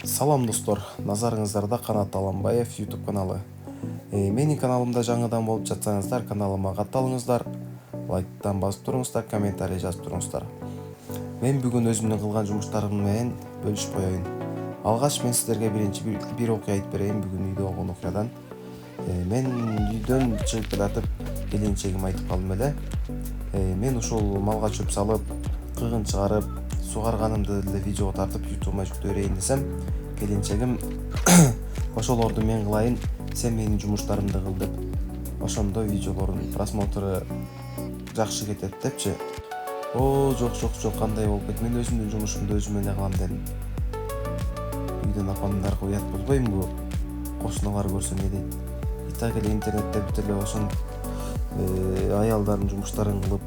Салам достор, назарыңыздарда Канат Аламбаев YouTube каналы. Менин каналымда жаңыдан болуп жатсаңыздар, каналыма катталыңыздар, лайктан басып туруңуздар, комментарий жазып туруңуздар. Мен бүгүн өзүмдүн кылган жумуштарым менен бөлүшүп коеюн. Алгач мен сиздерге биринчи бир окуя айтып берейин. Бүгүн үйдө болгон окуядан. Мен үйдөн чыгып келатып, келинчегиме айтып калдым эле. Мен ушул малга чөп салып, кыгын чыгарып, сугарганымды эле видеого тартып YouTube'ма жүктөй берейин десем, келинчегим ошолорду мен кылайын, сен менин жумуштарымды кыл деп, ошондо видеолордун просмотру жакшы кетет депчи. Жок, кандай болуп кетти? Мен өзүмдүн жумушумду өзүм эле кылам дедим. Үйдөн апамдарга уят болбоймбу? Кошуналар көрсө не дейт? И так эле интернетте бүт эле ошон аялдардын жумуштарын кылып,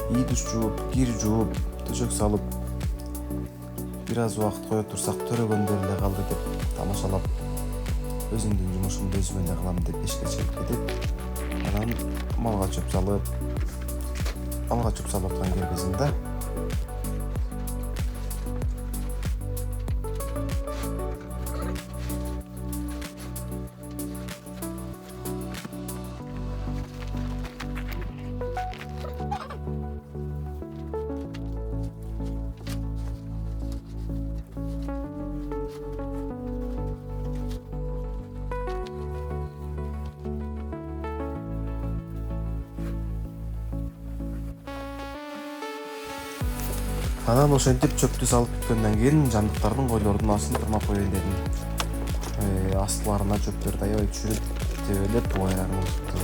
ий душ жууп, кир жууп, төшөк салып, бир аз убакыт кое турсак төрөгөндөр эле калды деп тамашалап, өзүмдүн жумушумду өзүм эле кылам деп эшикке чыгып кетип, анан малга чөп салып аткан кербезим да. Анан ошентип чөптү салып бүткөндөн кийин жандыктардын, койлордун астын тырмап коеюн дедим. Астыларына чөптөрдү аябай түшүрүп тебелеп, буайраңызды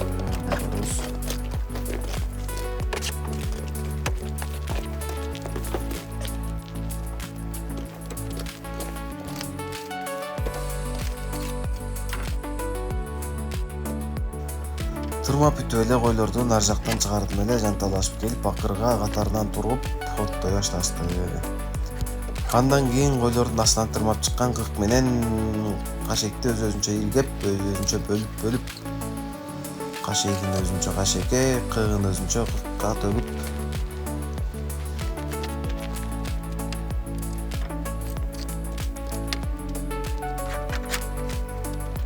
беребиз. Тырмап бүтүп эле койлорду ар жактан чыгардым эле, жанталашып келип акырга катарынан туруп оттой башташты. Андан кийин койлордун астынан тырмап чыккан кык менен кашекти өзүнчө илгеп, өзүнчө бөлүп, кашегин өзүнчө кашекке, кыгын өзүнчө кыкка төгүп,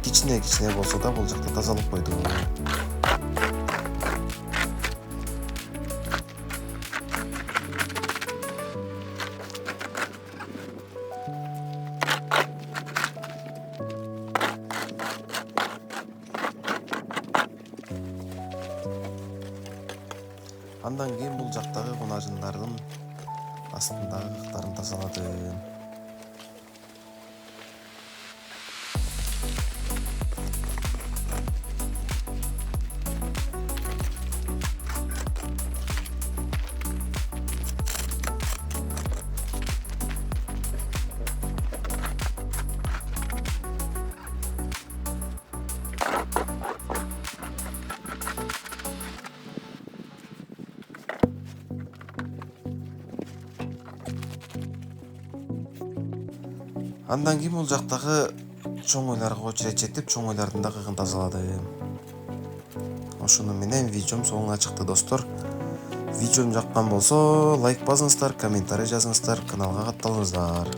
кичине болсо да бул жакта тазалап койдум. Андан кийин бул жактагы кунажындардын астындагы кыктарын тазаладым. Андан кийин бул жактагы чоң ойлорго очередь жетип, чоң ойлордун да кыгын тазаладым. Ошону менен видеом соңуна чыкты достор. Видеом жаккан болсо лайк басыңыздар, комментарий жазыңыздар, каналга катталыңыздар.